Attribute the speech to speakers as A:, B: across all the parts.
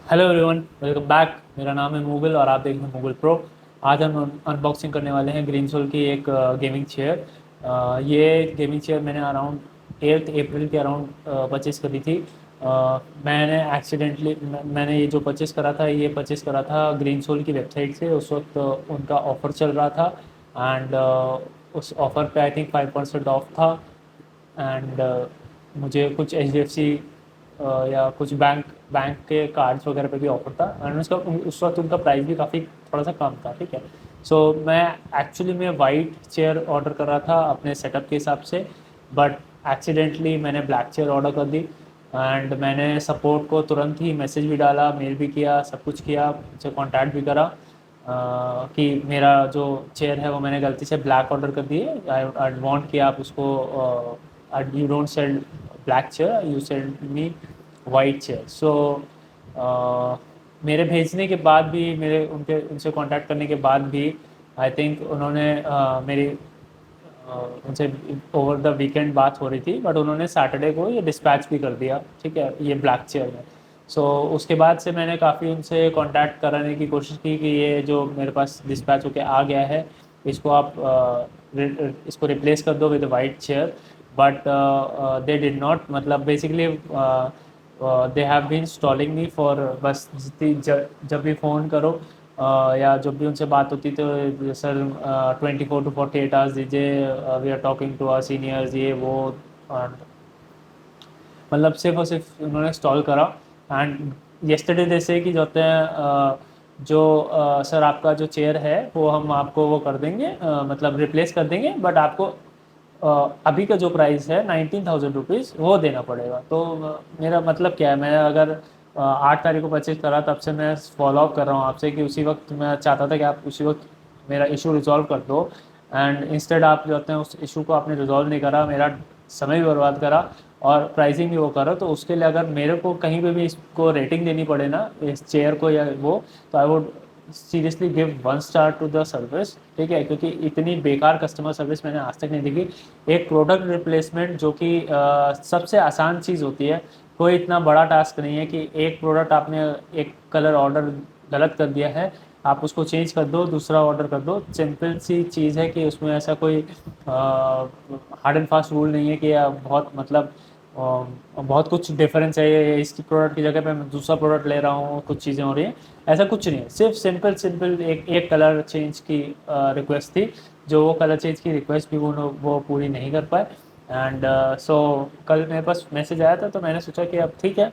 A: Hello everyone, welcome back. मेरा नाम है मुगल और आप देख रहे हैं मुगल प्रो। आज हम अनबॉक्सिंग करने वाले हैं ग्रीन सोल की एक गेमिंग चेयर। ये गेमिंग चेयर मैंने अराउंड 8 अप्रैल के अराउंड परचेज़ करी थी। मैंने एक्सीडेंटली मैंने ये जो परचेज़ करा था, ये परचेज़ करा था ग्रीन सोल की वेबसाइट से। उस वक्त उनका ऑफ़र चल रहा था एंड उस ऑफ़र पे आई थिंक 5% ऑफ था। एंड मुझे कुछ एच डी एफ सी या कुछ बैंक बैंक के कार्ड्स वगैरह पे भी ऑफर था एंड उसका उस वक्त उनका प्राइस भी काफ़ी थोड़ा सा कम था। ठीक है। सो मैं एक्चुअली में वाइट चेयर ऑर्डर कर रहा था अपने सेटअप के हिसाब से, बट एक्सीडेंटली मैंने ब्लैक चेयर ऑर्डर कर दी। एंड मैंने सपोर्ट को तुरंत ही मैसेज भी डाला, मेल भी किया, सब कुछ किया, उनसे कांटेक्ट भी करा कि मेरा जो चेयर है वो मैंने गलती से ब्लैक ऑर्डर कर दी है। आई वांट कि आप उसको you don't sell black chair, you sell me white chair. So मेरे भेजने के बाद भी, मेरे उनके उनसे कांटेक्ट करने के बाद भी आई थिंक उन्होंने उनसे ओवर द वीकेंड बात हो रही थी, बट उन्होंने सैटरडे को ये डिस्पैच भी कर दिया। ठीक है, ये ब्लैक चेयर में। सो उसके बाद से मैंने काफ़ी उनसे कांटेक्ट कराने की कोशिश की कि ये जो मेरे पास डिस्पैच होके आ गया है, इसको आप इसको रिप्लेस कर दो with white chair. But they did not, मतलब basically they have been stalling me for, बस जब भी फ़ोन करो या जब भी उनसे बात होती तो सर 24 to 48 आवर्स दीजिए, we are talking to our seniors, ये वो। and मतलब सिर्फ और सिर्फ उन्होंने स्टॉल करा। एंड येस्टरडे जैसे कि जो होते हैं सर आपका जो चेयर है वो हम आपको वो कर देंगे, मतलब रिप्लेस कर देंगे, बट आपको अभी का जो प्राइस है 19,000 रुपीज़ वो देना पड़ेगा। तो मेरा मतलब क्या है, मैं अगर 8 तारीख को परचेज करा, तब से मैं फॉलो अप कर रहा हूँ आपसे कि उसी वक्त मैं चाहता था कि आप उसी वक्त मेरा इशू रिजॉल्व कर दो। एंड इंस्टेड आप जो होते हैं उस इशू को आपने रिजॉल्व नहीं करा, मेरा समय भी बर्बाद करा और प्राइसिंग भी वो करो। तो उसके लिए अगर मेरे को कहीं पे भी इसको रेटिंग देनी पड़े ना, इस चेयर को या वो, तो I would seriously give 1 star to the service. ठीक है, क्योंकि इतनी बेकार कस्टमर सर्विस मैंने आज तक नहीं देखी। एक प्रोडक्ट रिप्लेसमेंट जो कि सबसे आसान चीज़ होती है, कोई इतना बड़ा टास्क नहीं है कि एक प्रोडक्ट आपने एक कलर ऑर्डर गलत कर दिया है, आप उसको चेंज कर दो, दूसरा ऑर्डर कर दो। सिंपल सी चीज़ है कि उसमें ऐसा कोई हार्ड एंड फास्ट रूल नहीं है कि बहुत मतलब बहुत कुछ डिफरेंस है, ये इसकी प्रोडक्ट की जगह पे मैं दूसरा प्रोडक्ट ले रहा हूँ, कुछ चीज़ें हो रही हैं। ऐसा कुछ नहीं है, सिर्फ सिंपल सिंपल एक कलर चेंज की रिक्वेस्ट थी। जो वो कलर चेंज की रिक्वेस्ट भी वो पूरी नहीं कर पाए। एंड सो कल मेरे पास मैसेज आया था, तो मैंने सोचा कि अब ठीक है,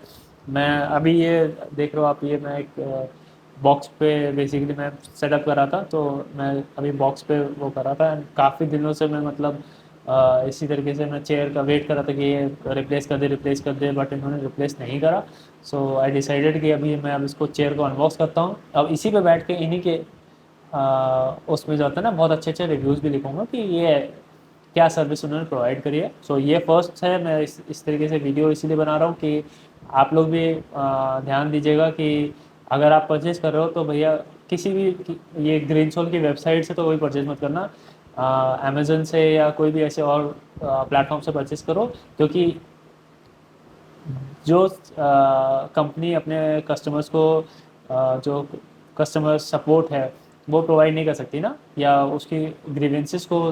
A: मैं अभी ये देख रहे हो आप, ये मैं एक बॉक्स पे बेसिकली मैं सेटअप कर रहा था, तो मैं अभी बॉक्स पे वो कर रहा था। एंड काफ़ी दिनों से मैं मतलब इसी तरीके से मैं चेयर का वेट कर रहा था कि ये रिप्लेस कर दे, बट इन्होंने रिप्लेस नहीं करा। सो आई डिसाइडेड कि अभी मैं अब इसको चेयर को अनबॉक्स करता हूँ। अब इसी पे बैठ के इन्हीं के उसमें जो होता है ना, बहुत अच्छे अच्छे रिव्यूज़ भी लिखूँगा कि ये क्या सर्विस उन्होंने प्रोवाइड करी है। सो ये फर्स्ट है, मैं इस तरीके से वीडियो इसीलिए बना रहा हूँ कि आप लोग भी ध्यान दीजिएगा कि अगर आप परचेज़ कर रहे हो तो भैया किसी भी ये ग्रीन सोल की वेबसाइट से तो कोई परचेज़ मत करना, अमेज़न से या कोई भी ऐसे और प्लेटफॉर्म से परचेज़ करो। क्योंकि जो कंपनी अपने कस्टमर्स को जो कस्टमर सपोर्ट है वो प्रोवाइड नहीं कर सकती ना, या उसकी ग्रीवेंसेस को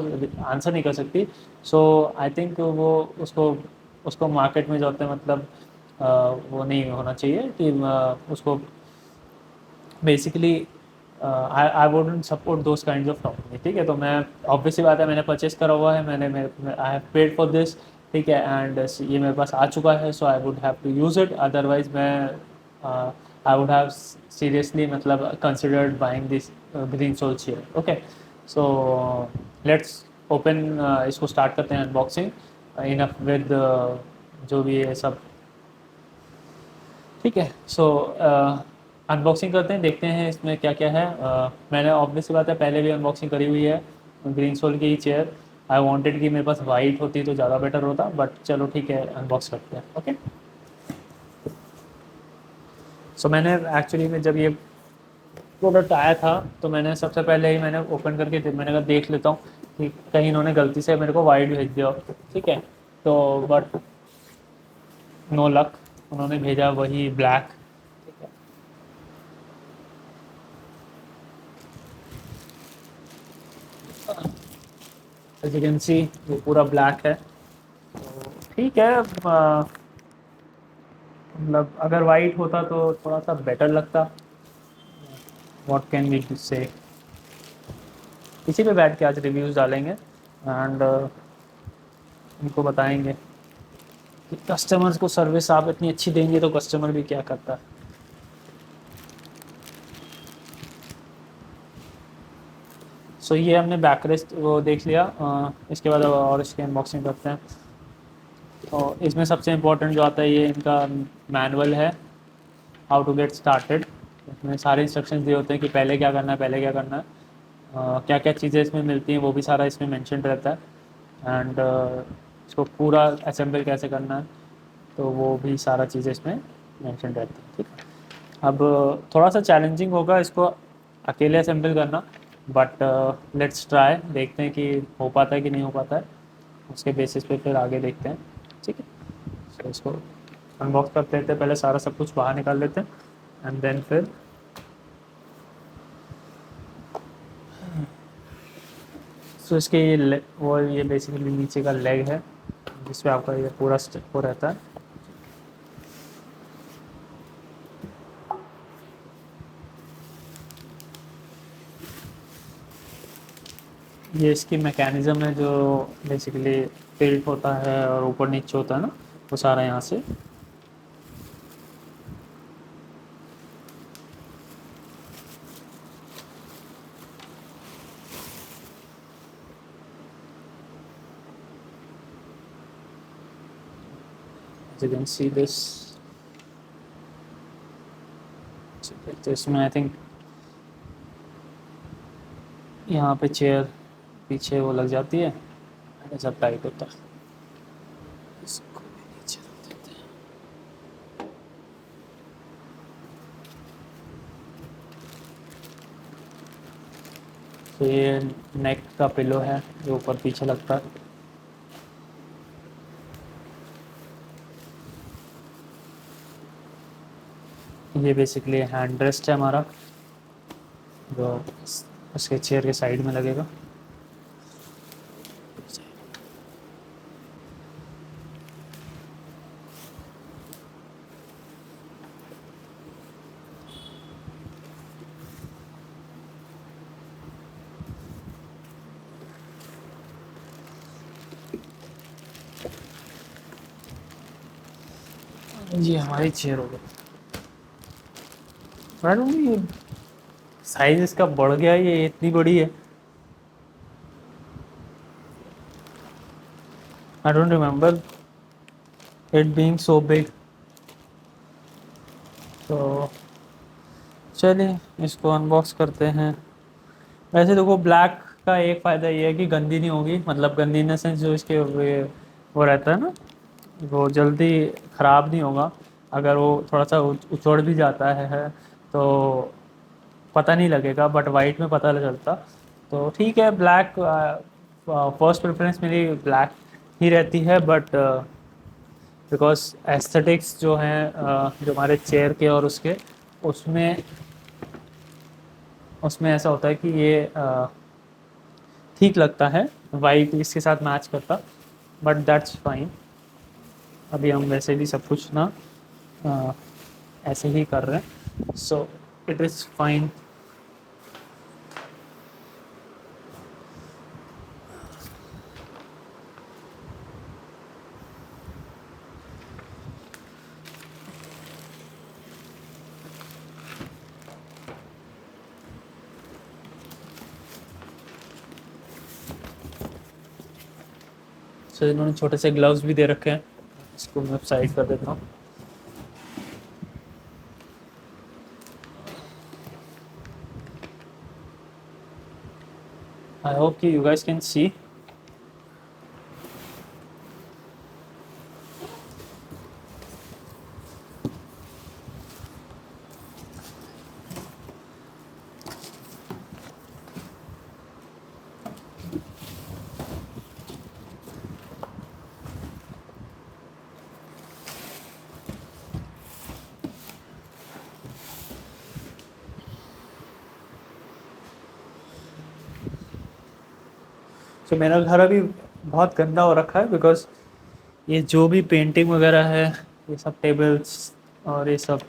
A: आंसर नहीं कर सकती। सो आई थिंक वो उसको उसको मार्केट में जो होते हैं मतलब वो नहीं होना चाहिए कि उसको basically I wouldn't support those kind of company. ठीक है, तो मैं ऑब्वियसली बात है, मैंने परचेस करा हुआ है, मैंने I have paid for this. ठीक है, एंड ये मेरे पास आ चुका है, so I would have to use it, otherwise मैं आई वुड हैव सीरियसली मतलब considered buying this green soul chair. Okay, so let's open, इसको स्टार्ट करते हैं अनबॉक्सिंग इनफ विद जो भी है सब। ठीक है, सो अनबॉक्सिंग करते हैं, देखते हैं इसमें क्या क्या है। मैंने ऑब्वियसली बात है पहले भी अनबॉक्सिंग करी हुई है ग्रीन सोल की चेयर। आई वांटेड कि मेरे पास वाइट होती तो ज़्यादा बेटर होता, बट चलो ठीक है, अनबॉक्स करते हैं। ओके, सो मैंने एक्चुअली में जब ये प्रोडक्ट आया था तो मैंने सबसे पहले ही मैंने ओपन करके मैंने कहा देख लेता हूँ कि कहीं इन्होंने गलती से मेरे को वाइट भेज दिया हो। ठीक है, तो बट नो लक, उन्होंने भेजा वही ब्लैक। ठीक है, एज यू कैन सी वो पूरा ब्लैक है, तो ठीक है। मतलब अगर वाइट होता तो थोड़ा सा बेटर लगता। व्हाट कैन वी से, इसी पे बैठ के आज रिव्यूज़ डालेंगे एंड उनको बताएंगे कि कस्टमर्स को सर्विस आप इतनी अच्छी देंगे तो कस्टमर भी क्या करता है। सो ये हमने बैकरेस्ट वो देख लिया। इसके बाद अब और इसकी अनबॉक्सिंग करते हैं। तो इसमें सबसे इम्पोर्टेंट जो आता है ये इनका मैनुअल है, हाउ टू गेट स्टार्टेड। इसमें सारे इंस्ट्रक्शंस दिए होते हैं कि पहले क्या करना है, पहले क्या करना है, क्या क्या चीज़ें इसमें मिलती हैं वो भी सारा इसमें मेंशन रहता है। एंड इसको पूरा असेंबल कैसे करना है तो वो भी सारा चीज़ें इसमें मेंशन रहती है, ठीक है। अब थोड़ा सा चैलेंजिंग होगा इसको अकेले असेंबल करना, बट लेट्स ट्राई, देखते हैं कि हो पाता है कि नहीं हो पाता है, उसके बेसिस पे फिर आगे देखते हैं, ठीक है। तो इसको अनबॉक्स करते हैं, पहले सारा सब कुछ बाहर निकाल लेते हैं एंड देन फिर सो इसके वो ये बेसिकली नीचे का लेग है जिसपे आपका ये पूरा स्टेप हो रहता है। ये इसकी मैकेनिज़्म है जो बेसिकली टिल्ट होता है और ऊपर नीचे होता है ना, वो सारा यहाँ से you can see this। तो इसमें आई थिंक यहाँ पे चेयर पीछे वो लग जाती है, ऐसा टाइट होता है। इसको भी नीचे रख देते हैं। तो ये नेक का पिलो है जो ऊपर पीछे लगता है। ये बेसिकली हैंड रेस्ट है हमारा जो उसके चेयर के साइड में लगेगा। ये हमारी चेयर हो गई। आई डोंट नो ये साइज इसका बढ़ गया है, ये इतनी बड़ी है। I don't remember it being so big. तो चलिए इसको अनबॉक्स करते हैं। वैसे देखो ब्लैक का एक फ़ायदा ये है कि गंदी नहीं होगी, मतलब गंदी इन द सेंस जो इसके वो रहता है ना, वो जल्दी ख़राब नहीं होगा। अगर वो थोड़ा सा उचड़ भी जाता है तो पता नहीं लगेगा, बट वाइट में पता चलता। तो ठीक है, ब्लैक फर्स्ट प्रेफरेंस मेरी ब्लैक ही रहती है, बट बिकॉज एस्थेटिक्स जो हैं जो हमारे चेयर के और उसके उसमें उसमें ऐसा होता है कि ये ठीक लगता है, वाइट इसके साथ मैच करता, बट दैट्स फाइन। अभी हम वैसे भी सब कुछ ना अ, ऐसे ही कर रहे हैं, सो इट इज़ फाइन। सो इन्होंने छोटे से ग्लव्स भी दे रखे हैं, इसको मैं साइड कर देता हूँ। आई होप कि यू गाइस कैन सी। तो मेरा घर अभी बहुत गंदा हो रखा है, बिकॉज ये जो भी पेंटिंग वगैरह है, ये सब टेबल्स और ये सब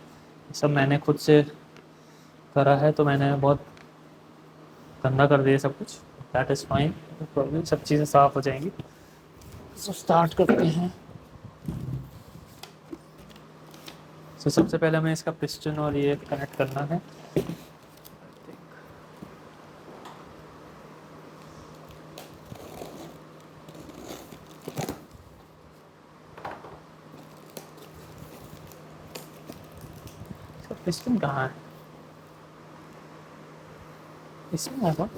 A: मैंने खुद से करा है, तो मैंने बहुत गंदा कर दिया सब कुछ। दैट इज़ फाइन, प्रॉब्लम, सब चीज़ें साफ़ हो जाएंगी। तो स्टार्ट करते हैं। तो सबसे पहले हमें इसका पिस्टन और ये कनेक्ट करना है। इसका पिस्टन कहाँ है? इसमें होगा।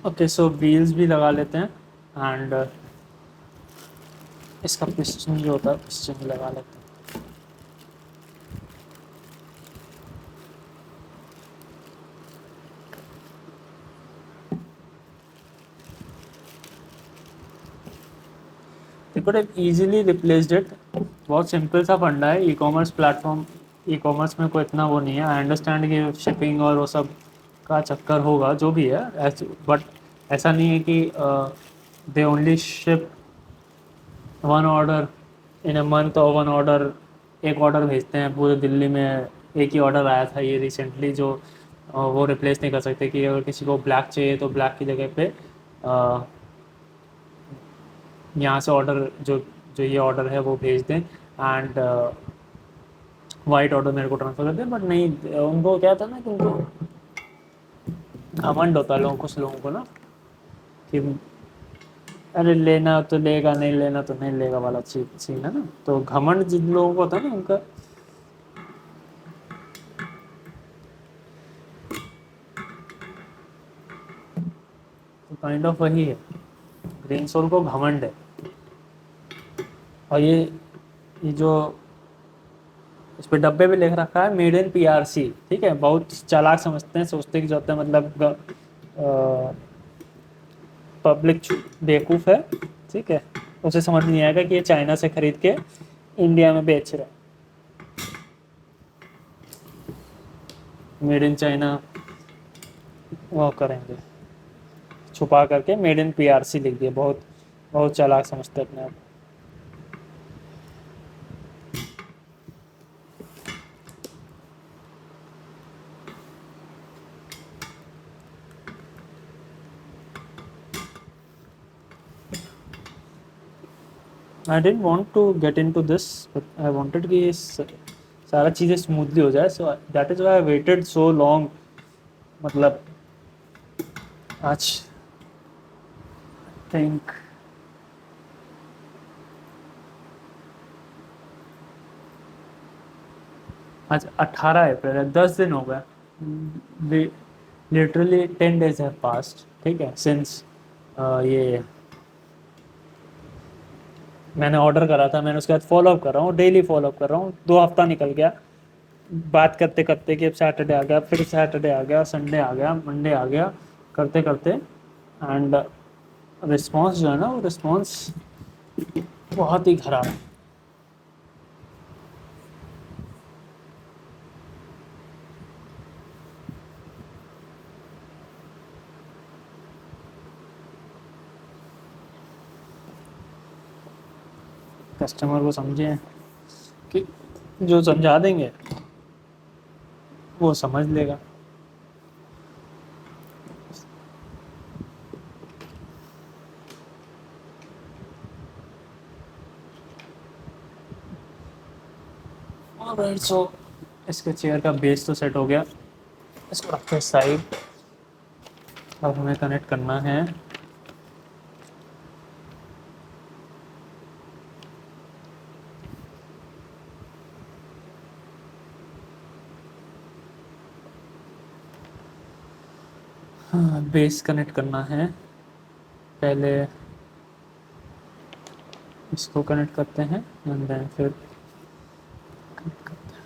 A: ओके, सो व्हील्स भी लगा लेते हैं, एंड इसका पिस्टन जो होता है, पिस्टन भी लगा लेते हैं। They could have easily replaced it। बहुत सिंपल सा फंडा है, e commerce platform, e commerce में कोई इतना वो नहीं है। आई अंडरस्टैंड कि शिपिंग और वो सब का चक्कर होगा, जो भी है, बट ऐसा नहीं है कि they only ship one order in a month, और वन ऑर्डर, एक ऑर्डर भेजते हैं पूरे दिल्ली में। एक ही ऑर्डर आया था ये रिसेंटली, जो वो रिप्लेस नहीं कर सकते, कि अगर किसी को ब्लैक चाहिए तो ब्लैक की जगह पे यहाँ से ऑर्डर, जो जो ये ऑर्डर है वो भेज दें, एंड वाइट ऑर्डर मेरे को ट्रांसफ़र कर दें। बट नहीं, उनको क्या था ना कि उनको घमंड होता है लोगों, कुछ लोगों को ना, कि अरे लेना तो लेगा, नहीं लेना तो नहीं लेगा वाला सीन है ना। तो घमंड जिन लोगों को होता है ना, उनका तो काइंड ऑफ वही है। ग्रीन सोल को घमंड है। और ये जो इस पे डब्बे पे लिख रखा है मेड इन पीआरसी, ठीक है। बहुत चालाक समझते हैं, सोचते कि जो होता है मतलब पब्लिक बेवकूफ़ है, ठीक है। उसे समझ नहीं आएगा कि ये चाइना से खरीद के इंडिया में बेच रहे हैं। मेड इन चाइना वो करेंगे, छुपा करके मेड इन पीआरसी लिख दिया। बहुत बहुत चालाक समझते हैं अपने आप। I don't want to get into this, but I wanted कि ये सारा चीज़ें स्मूथली हो जाए। So that is why I waited so long. मतलब आज थिंक आज 18 अप्रैल है, 10 दिन हो गए। लिटरली 10 days है पास्ट, ठीक है, सिंस ये मैंने ऑर्डर करा था। मैंने उसके बाद फॉलोअप कर रहा हूँ, डेली फॉलोअप कर रहा हूँ, 2 हफ्ता निकल गया। बात करते करते कि अब सैटरडे आ गया, फिर सैटरडे आ गया, संडे आ गया, मंडे आ गया, करते करते एंड रिस्पॉन्स जो है ना, वो रिस्पॉन्स बहुत ही खराब है। कस्टमर को समझे कि जो समझा देंगे वो समझ लेगा। ऑलराइट, सो इसके चेयर का बेस तो सेट हो गया, इसको रखते हैं साइड। अब हमें कनेक्ट करना है बेस कनेक्ट करना है। पहले इसको कनेक्ट करते हैं एंड देन फिर connect करते हैं।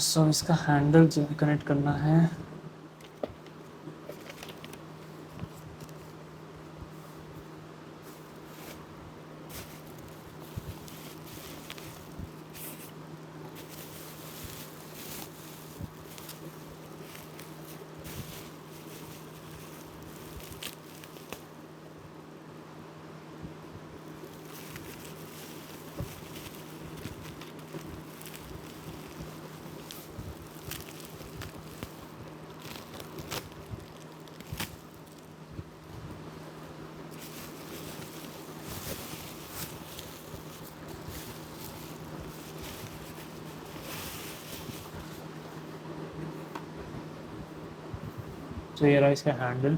A: सो इसका हैंडल जो कनेक्ट करना है, तो ये रहा इसका हैंडल।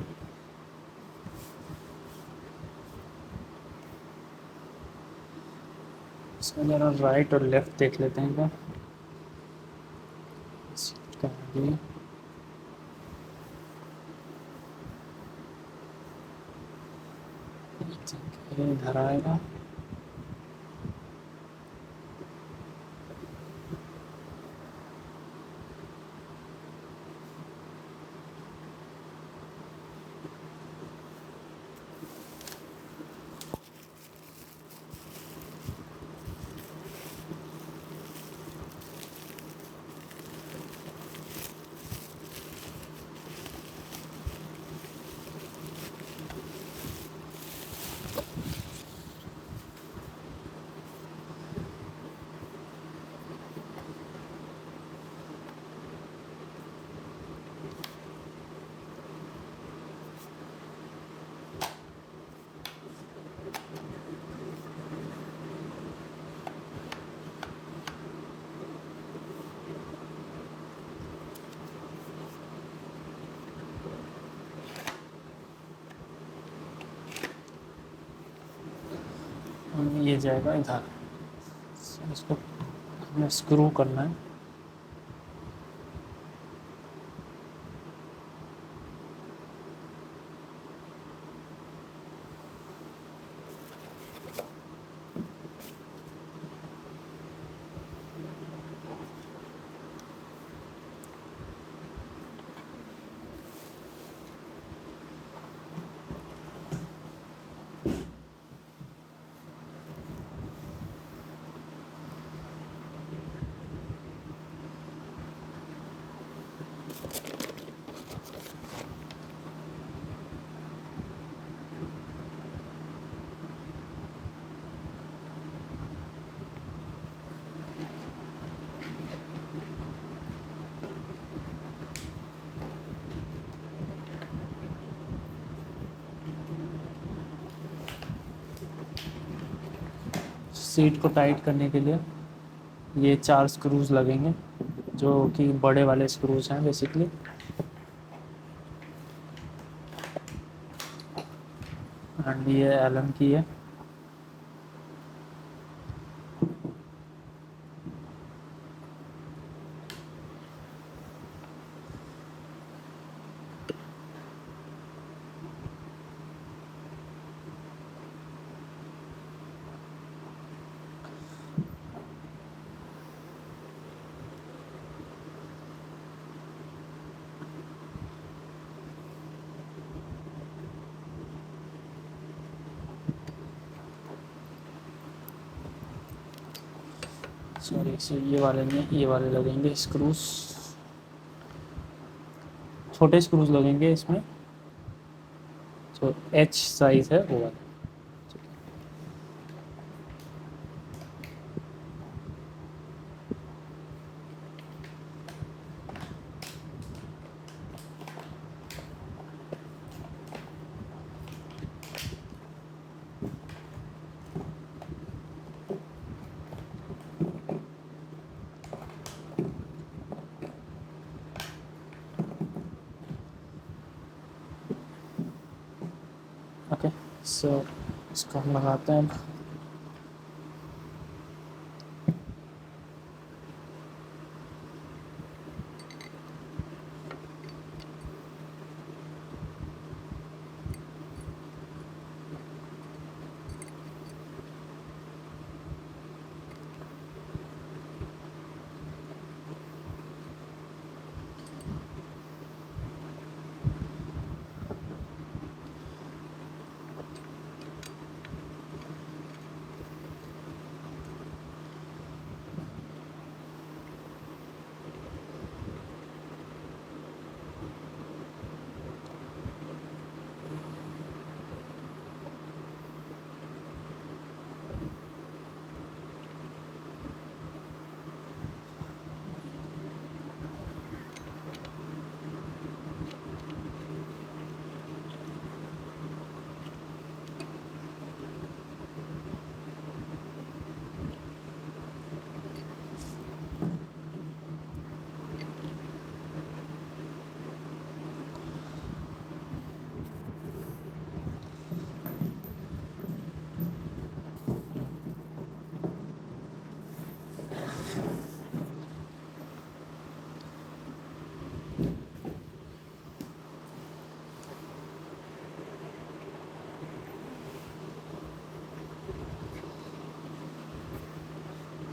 A: इसमें जरा राइट और लेफ्ट देख लेते हैं क्या इसका हैंडल। ये इधर आएगा, ये जाएगा इधर, इसको हमें स्क्रू करना है। सीट को टाइट करने के लिए ये 4 स्क्रूज लगेंगे, जो कि बड़े वाले स्क्रूज हैं बेसिकली। एंड ये एलन की है। सॉरी, सो ये वाले में ये वाले लगेंगे स्क्रूज, छोटे स्क्रूज लगेंगे इसमें, जो एच साइज है वो वाला। ओके, सो इसको हम लगाते हैं।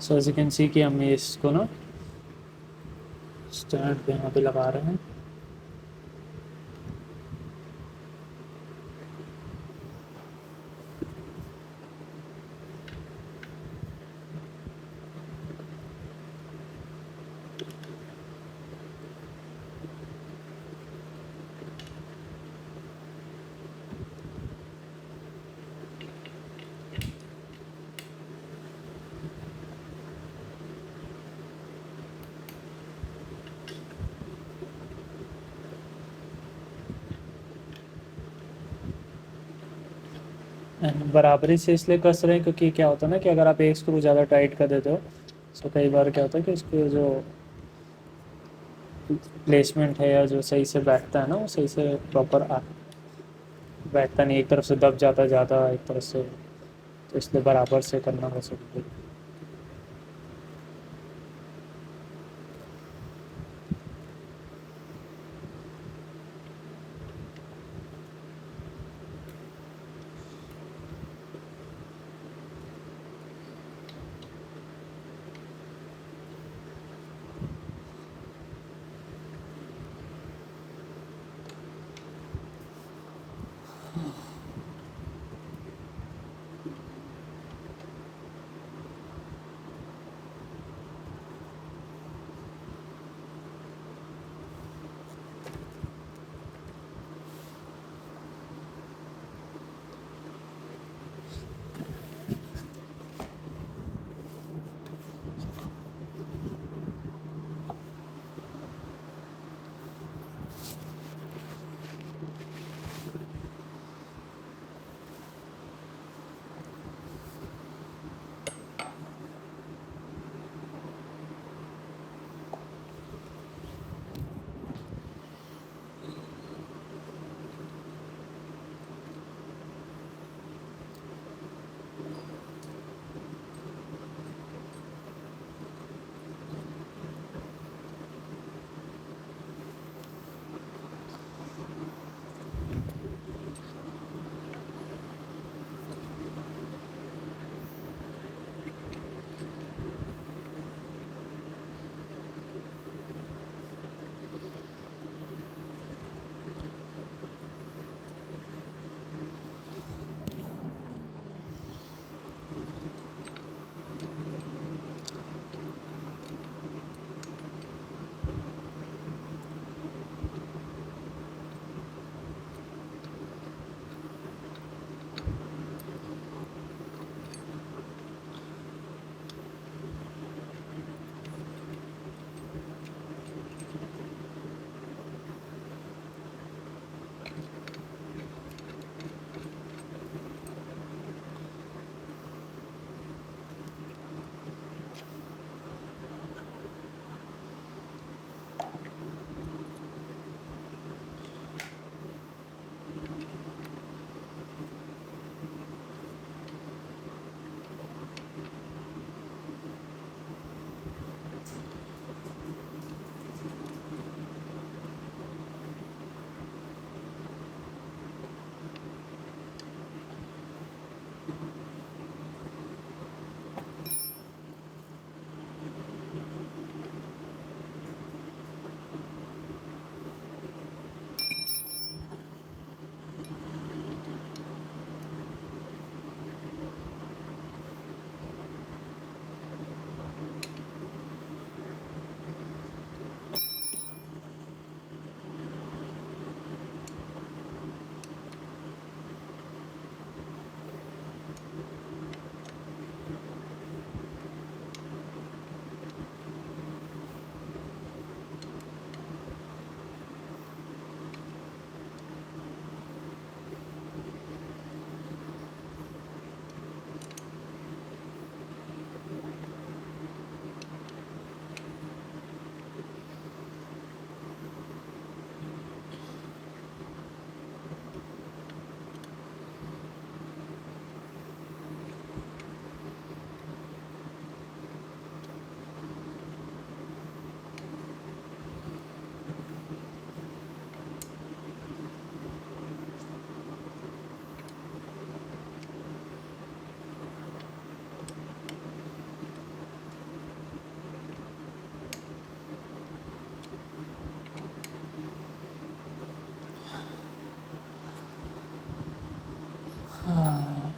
A: So as you can see कि हम इसको ना स्टैंड पे यहाँ पे लगा रहे हैं। बराबरी से इसलिए कस रहे हैं क्योंकि क्या होता है ना कि अगर आप एक स्क्रू ज़्यादा टाइट कर देते हो तो कई बार क्या होता है कि उसके जो प्लेसमेंट है या जो सही से बैठता है ना वो सही से प्रॉपर बैठता नहीं, एक तरफ से दब जाता ज़्यादा, एक तरफ से। तो इसलिए बराबर से करना पसंद है।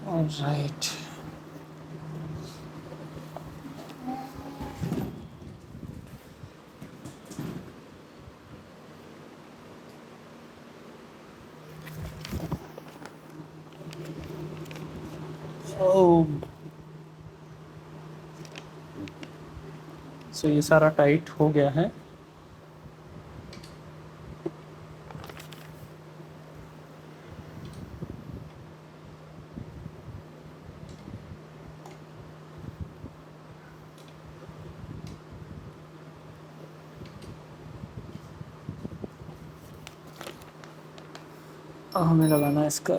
A: All right. सो ये सारा टाइट हो गया है। अब हमें लगाना है इसका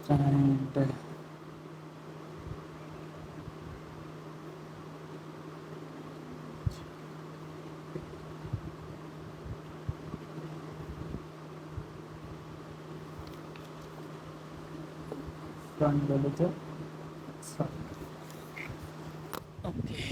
A: And run बोले तो ओके।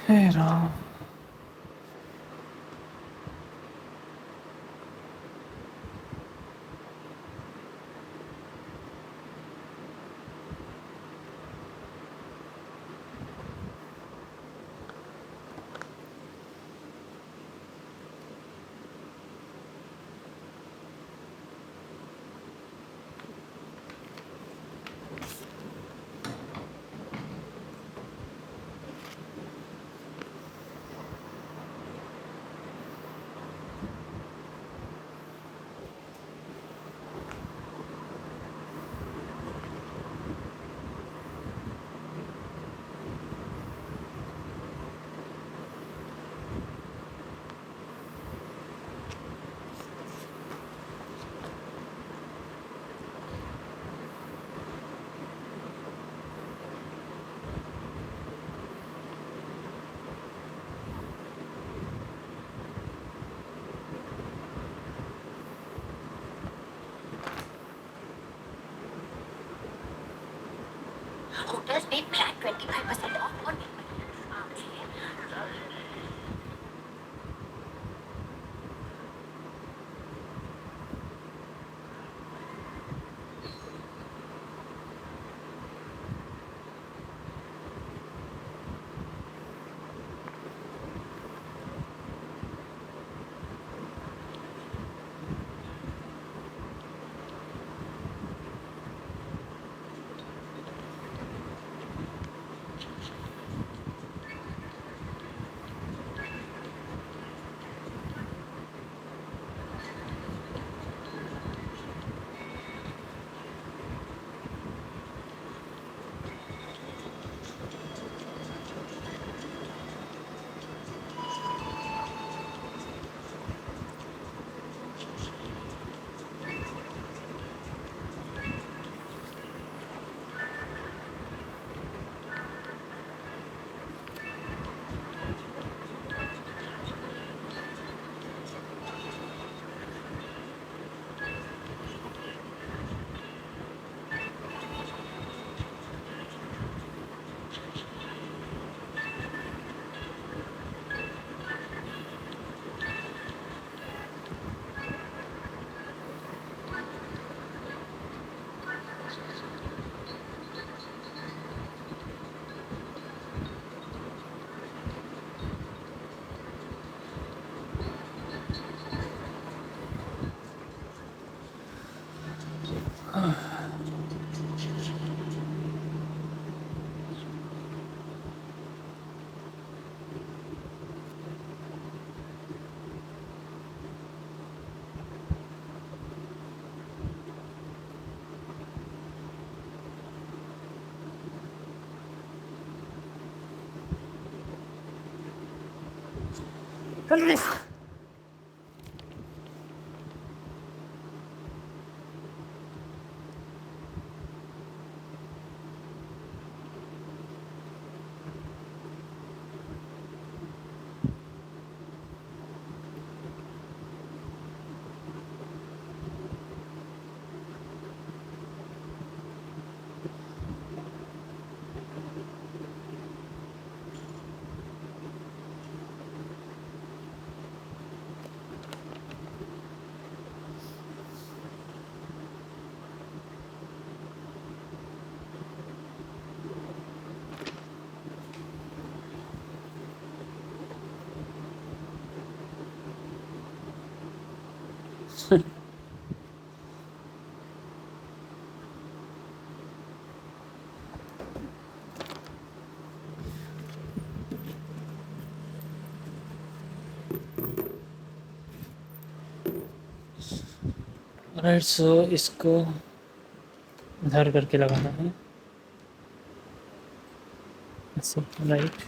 A: हे Ram.
B: Hotels pay flat 25% off on
A: right, so इसको इधर करके लगाना है ऐसे, राइट।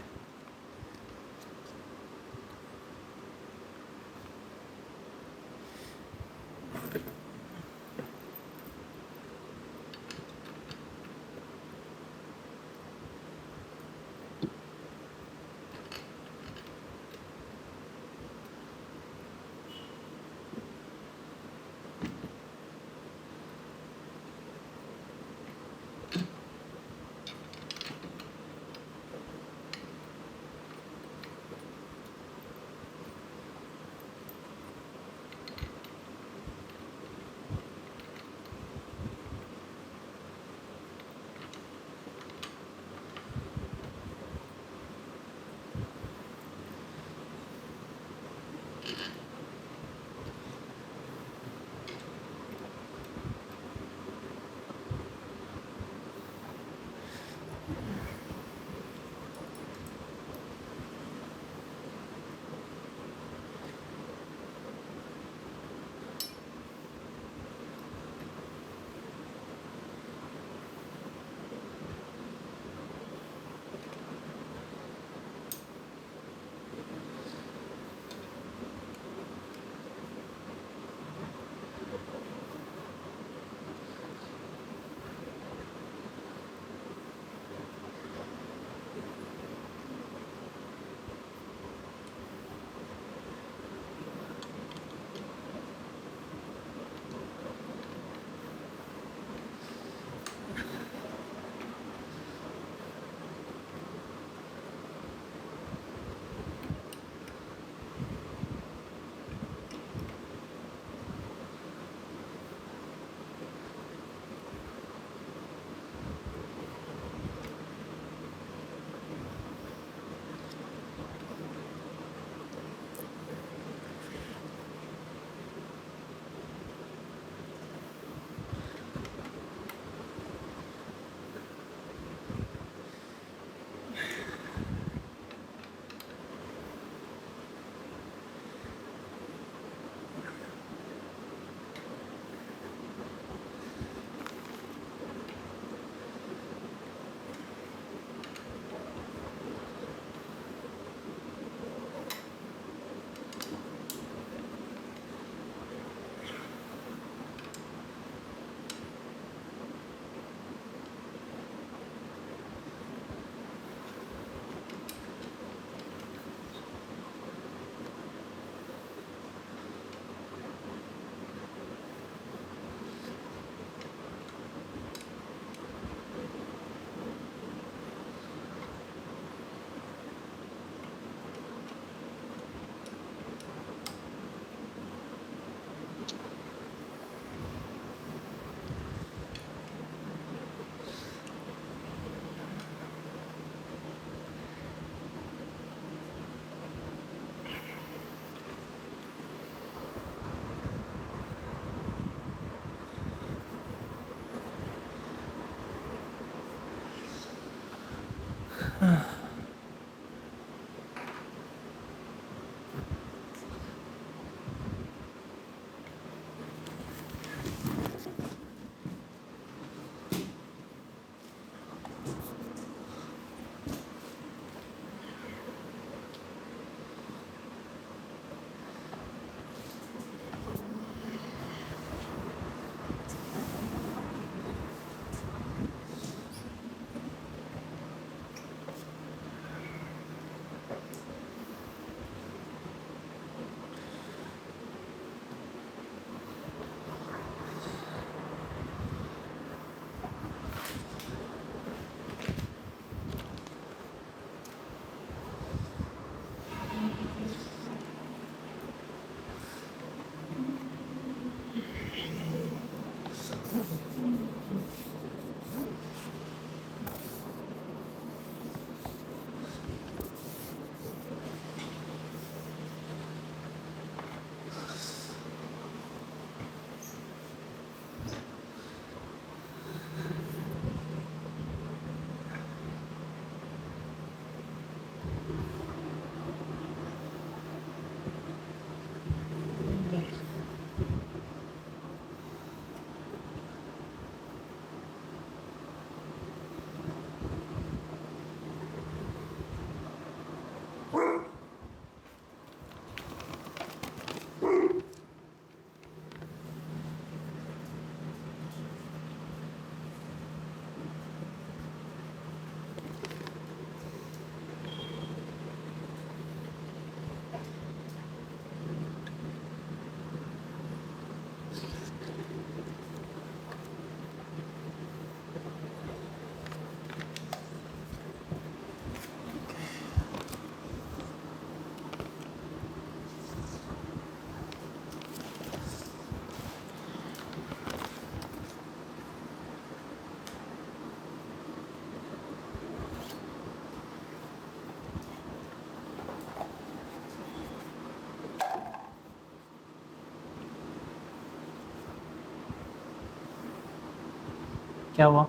A: क्या हुआ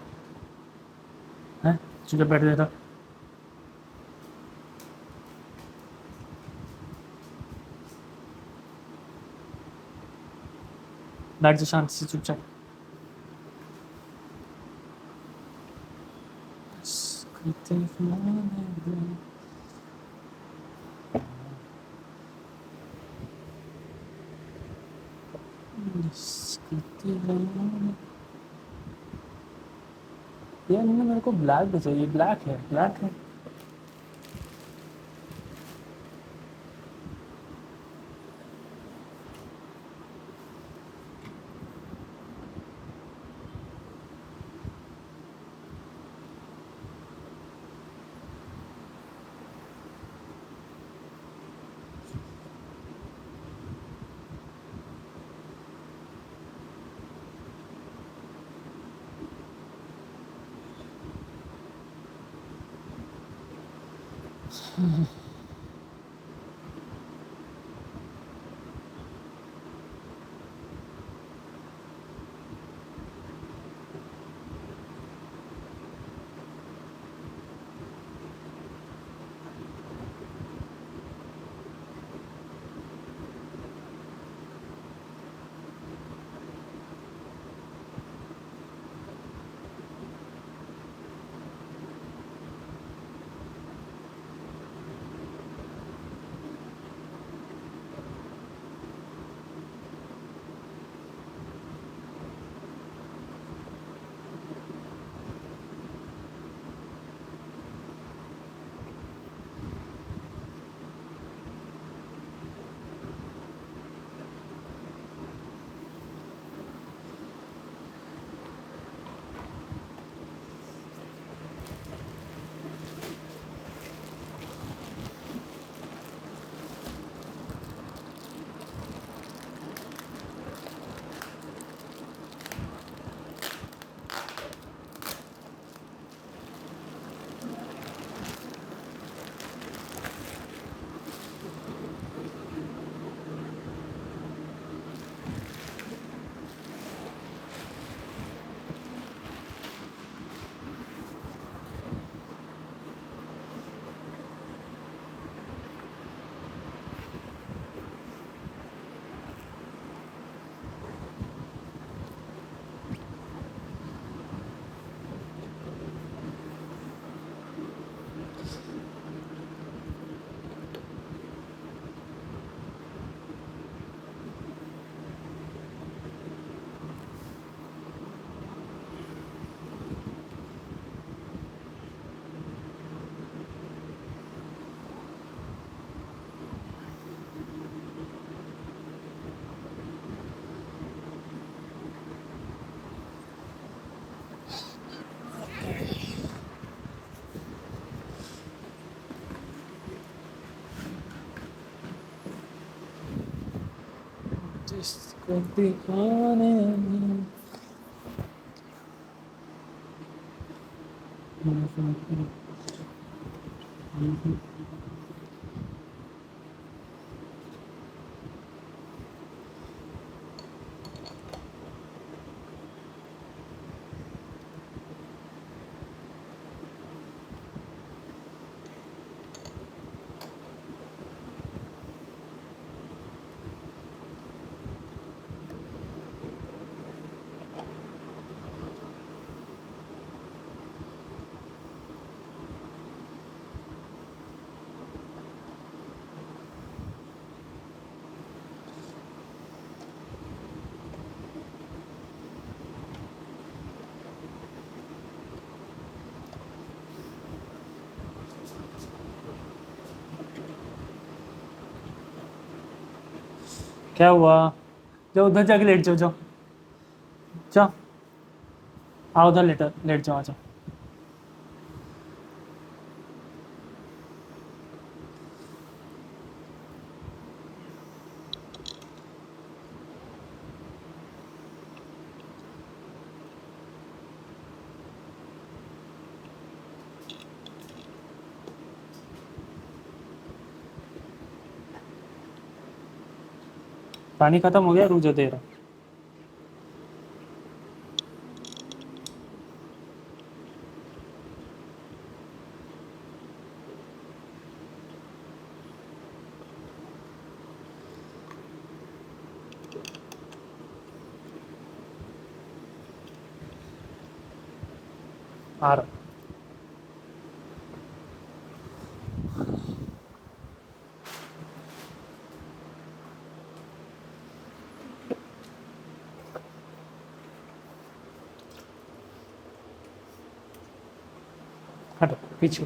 A: है? चुपचाप बैठ जाता। बैठ जा शांति से चुपचाप। यार मेरे को ब्लैक भी चाहिए। ब्लैक है, ब्लैक है। जिसको दीवाने क्या हुआ? जाओ उधर जाके लेट जाओ, जाओ जाओ, आओ उधर लेट लेट जाओ, आ जाओ। पानी खत्म हो गया, रुक जा दे रहा। आ रहा। हटो पीछे।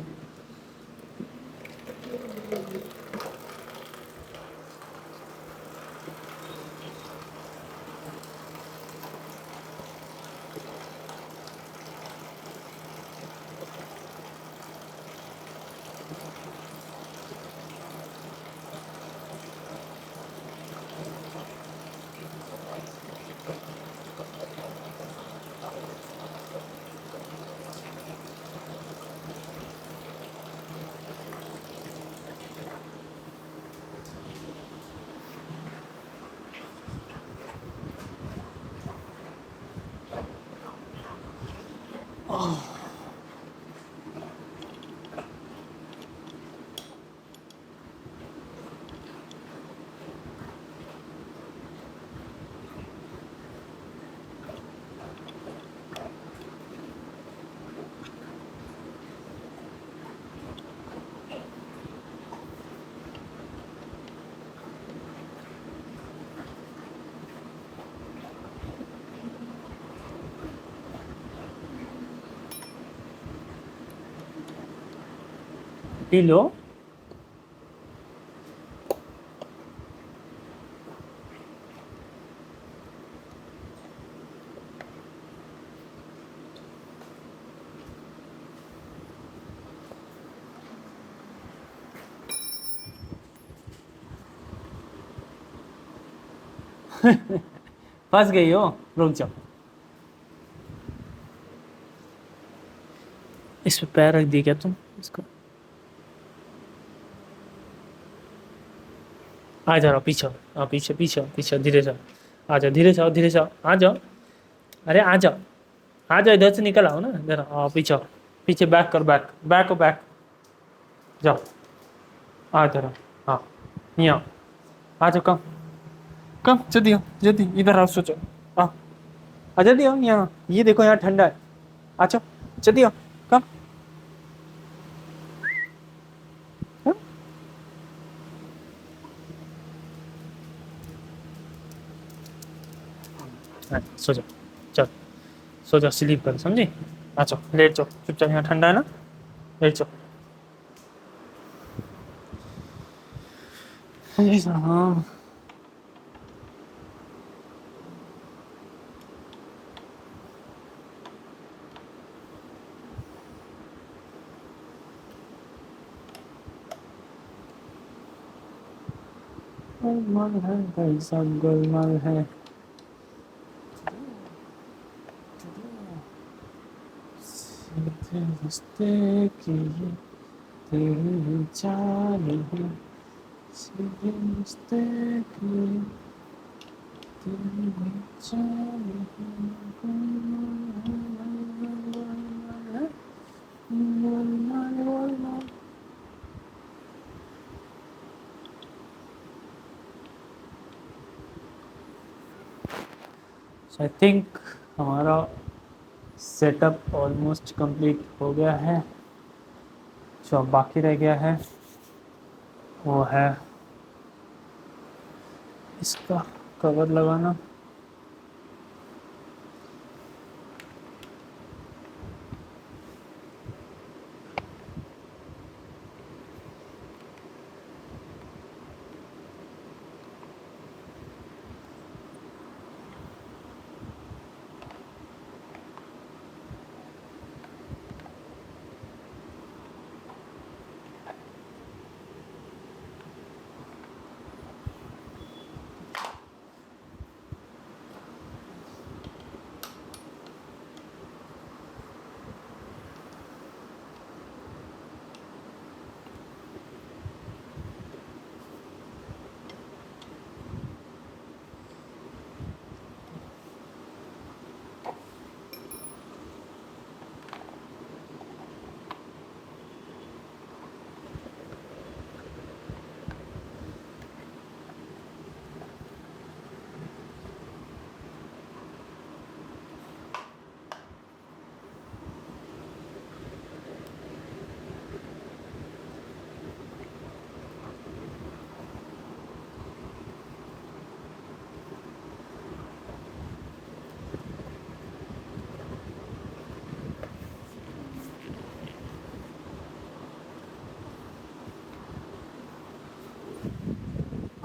A: P low. फंस गई हो, रुक जाओ। इस पे पैर रख दिया क्या तुम इसको? आ जा रहा पीछे, हाँ पीछे पीछे पीछे, धीरे से आ जाओ, धीरे से आओ, धीरे से आओ, आ जाओ। अरे आ जाओ, आ जाओ, इधर से निकल आओ ना, इधर आओ, पीछे आओ, पीछे बैक कर, बैक बैक हो, बैक जाओ। आ इधर आओ, हाँ यहाँ आ जाओ, कम कम, जल्दी आओ, जल्दी इधर आओ, सोचो आ, आ जल्दी आओ यहाँ, ये देखो यहाँ ठंडा है, आ जाओ जल्दी आओ, कम। हाँ? हाँ, सो जाओ, चल सो जाओ, स्लीप कर, समझी? आ जाओ, लेट जाओ चुपचाप, यहाँ ठंडा है ना, लेट जाओ। हाँ गोलमाल है, कैसा गोलमाल है। तेरे रास्ते की तेरी चाल है, तेरे रास्ते की तेरी चाल है। आई थिंक हमारा सेटअप ऑलमोस्ट कंप्लीट हो गया है। जो अब बाकी रह गया है वो है इसका कवर लगाना।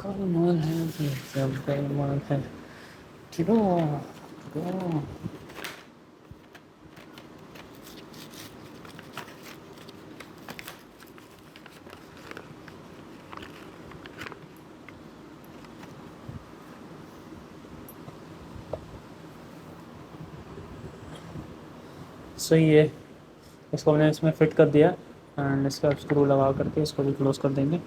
A: कमाल है सब बेईमान है। क्यों क्यों सही है। इसको हमने इसमें फिट कर दिया एंड इसका स्क्रू लगा करके इसको भी क्लोज कर देंगे।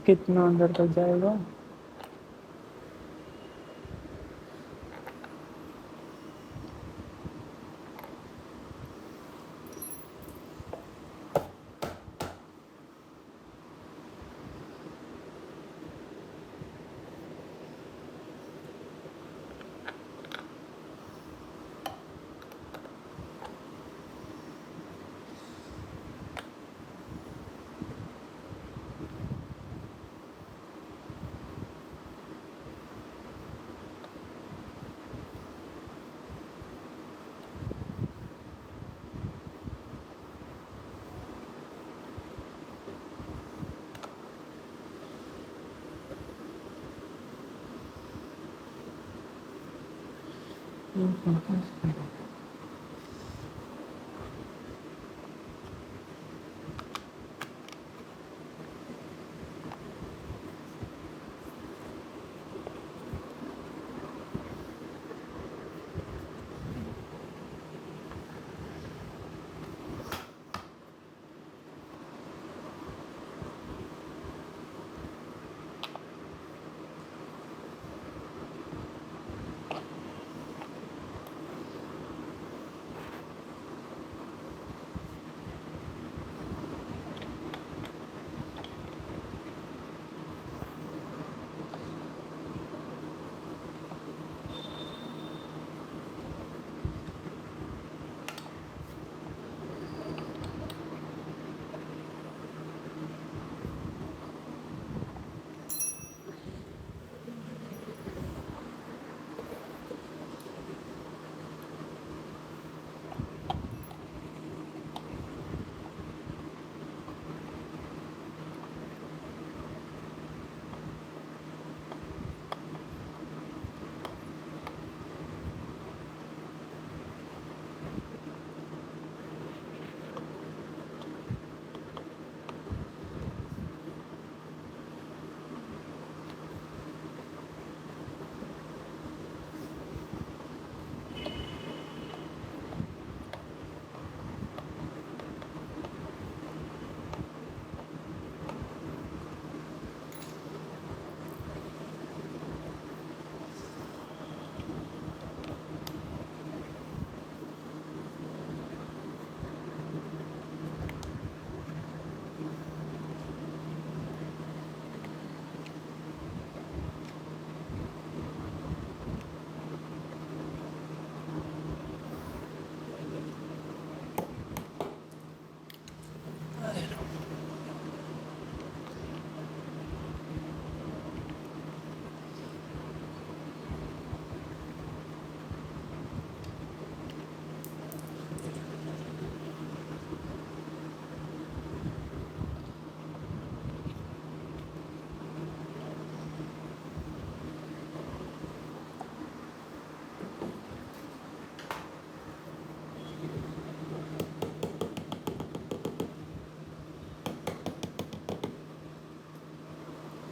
A: कितना अंदर तक जाएगा?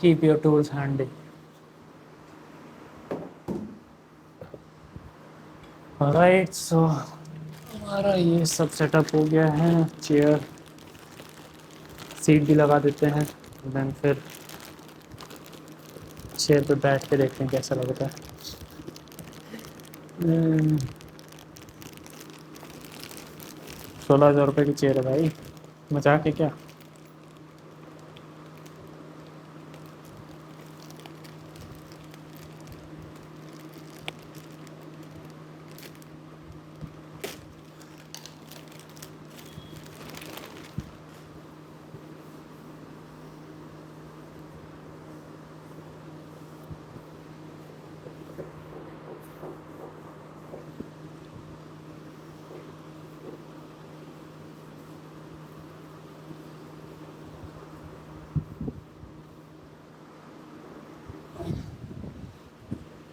A: Keep your tools handy. Right, so हमारा ये सब सेटअप हो गया है। चेयर सीट भी लगा देते हैं, देन फिर चेयर पे बैठ के देखते हैं कैसा लगता है। 16,000 रुपये की चेयर है भाई, मजाक है क्या?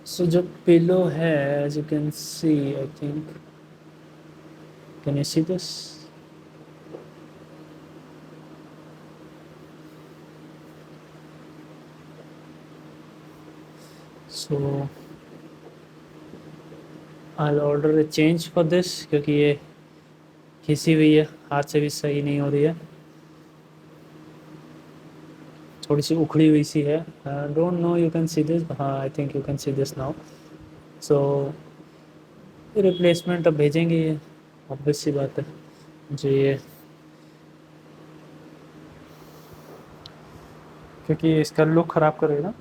A: सो जो पिलो है, as you can see, I think, can you see this? So I order a change for this, क्योंकि ये घिसी हुई है, हाथ से भी सही नहीं हो रही है, थोड़ी सी उखड़ी हुई सी है। Don't know, you can see this, हाँ I think you can see this now. So replacement अब भेजेंगे, ये ऑब्वियस सी बात है जो ये, क्योंकि इसका लुक ख़राब करेगा।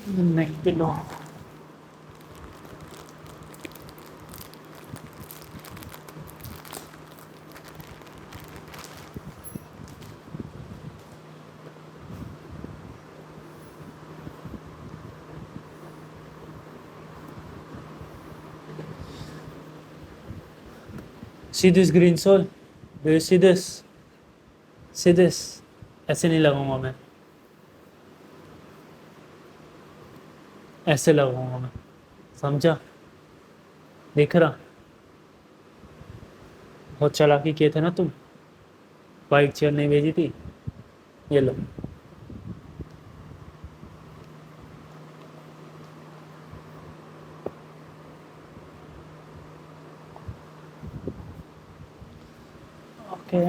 A: Neck pillow, see this green soul, do you see this? See this? ऐसे नहीं लगाऊंगा मैं, ऐसे लगाऊंगा मैं, समझा? देख रहा, बहुत चालाकी किए थे ना तुम, वाइट चेयर नहीं भेजी थी, ये लो। Okay,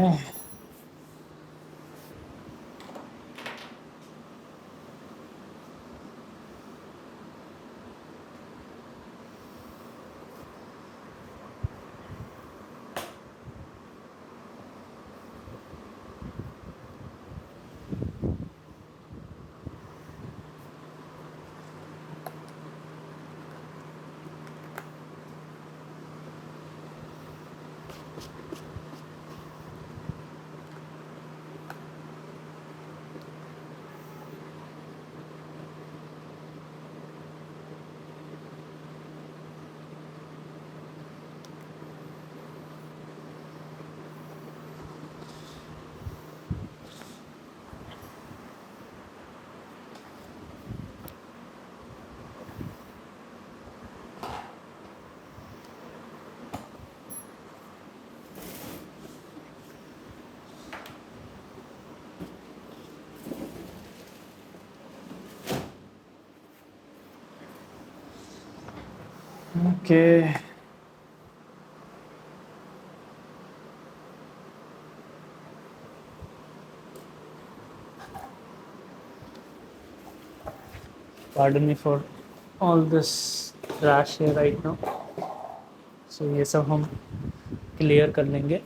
A: okay. Pardon me for all this trash here right now. So ये सब हम क्लियर कर लेंगे।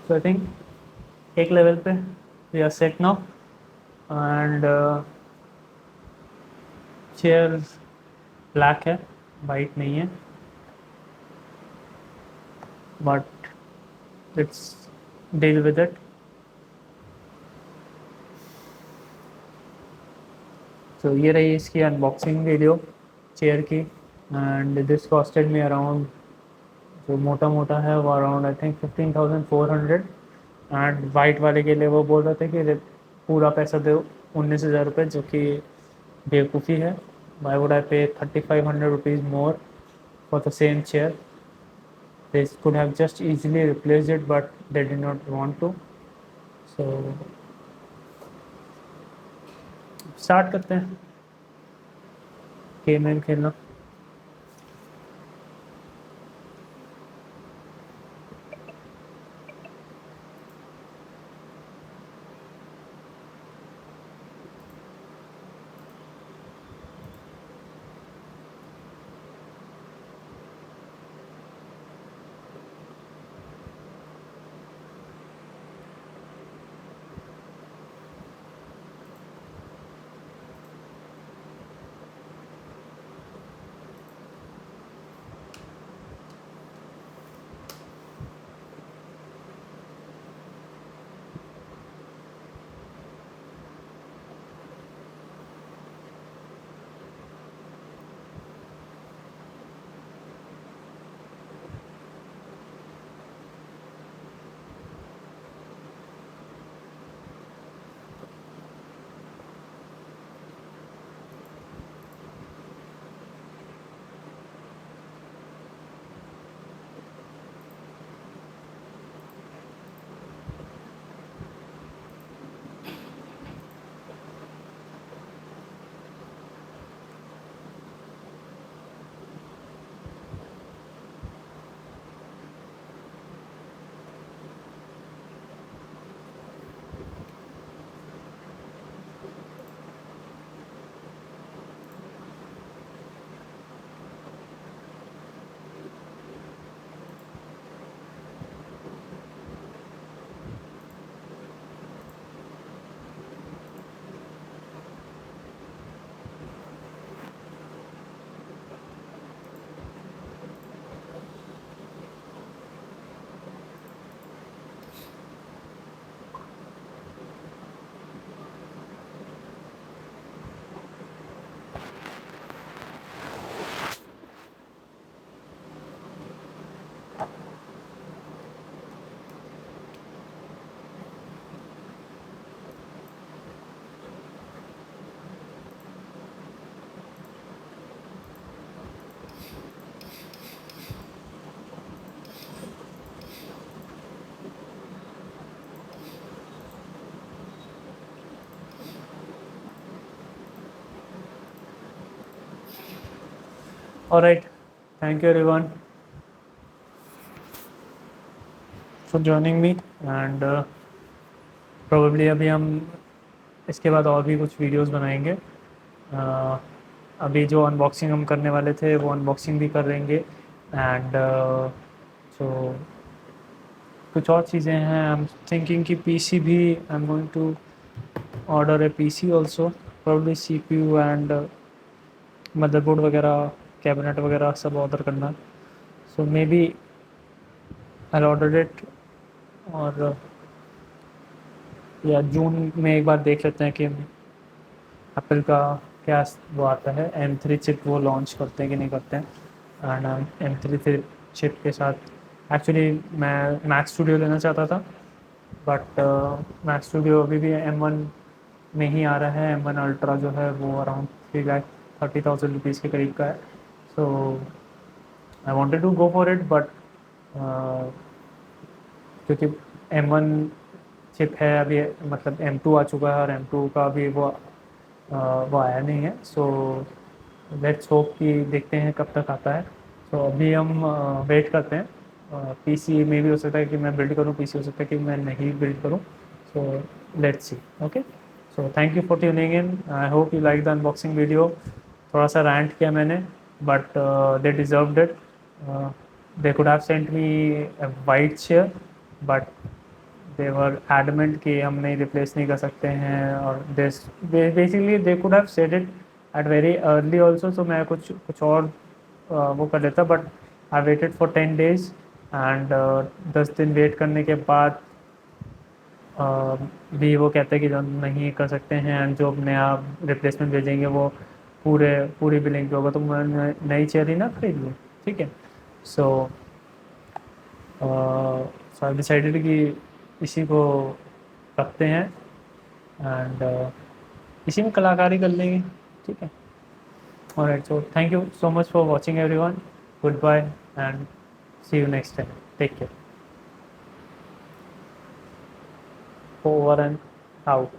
A: So I think एक लेवल पे we are set now and chair black है, वाइट नहीं है, but let's deal with it. तो ये रही इसकी अनबॉक्सिंग वीडियो चेयर की and this costed me around, जो मोटा मोटा है वो around I think 15,400 and white वाले के लिए वो बोल रहे थे कि पूरा पैसा दो 19,000 रुपये, जो कि बेवकूफ़ी है। वाई वुड आई पे 3,500 rupees more for the same chair? They could have just easily replaced it, but they did not want to. So start करते हैं गेम वेम खेलना। All right, thank you everyone for joining me and probably अभी हम इसके बाद और भी कुछ वीडियोस बनाएंगे। अभी जो अनबॉक्सिंग हम करने वाले थे वो अनबॉक्सिंग भी कर लेंगे एंड जो कुछ और चीज़ें हैं। आई एम थिंकिंग कि पीसी भी I am going to order a PC also, probably CPU and motherboard वगैरह, कैबिनेट वगैरह सब ऑर्डर करना। So maybe I order it, और या जून में एक बार देख लेते हैं कि एप्पल का क्या वो आता है, M3 चिप वो लॉन्च करते हैं कि नहीं करते हैं। एंड M3 चिप के साथ एक्चुअली मैं मैक स्टूडियो लेना चाहता था, बट मैक स्टूडियो अभी भी M1 में ही आ रहा है। M1 अल्ट्रा जो है वो अराउंड 3,30,000 रुपीज़ के करीब का है। So I wanted to go for it, but क्योंकि M1 चिप है अभी, मतलब M2 आ चुका है और M2 का भी वो आया नहीं है। सो लेट्स होप कि देखते हैं कब तक आता है। सो अभी हम वेट करते हैं। पीसी में भी हो सकता है कि मैं बिल्ड करूँ, पीसी हो सकता है कि मैं नहीं बिल्ड करूँ। So let's see. Okay, so thank you for tuning in. I hope you like the unboxing video. थोड़ा सा रैंट किया मैंने, but they deserved it. They could have sent me a white chair, but they were adamant कि हम नहीं replace नहीं कर सकते हैं, और this basically they could have said it at very early also, so मैं कुछ और वो कर लेता, but I waited for 10 days, and 10 दिन वेट करने के बाद भी वो कहते हैं कि जो नहीं कर सकते हैं, एंड जो नया रिप्लेसमेंट भेजेंगे वो पूरी बिलिंग पे होगा। तो मैं नई चेयर ही ना खरीद लूँ, ठीक है। सो सो आई डिसाइडेड कि इसी को रखते हैं, एंड इसी में कलाकारी कर लेंगे, ठीक है। Alright, so thank you so much for watching everyone. Goodbye and see you next time. Take care. Over and out.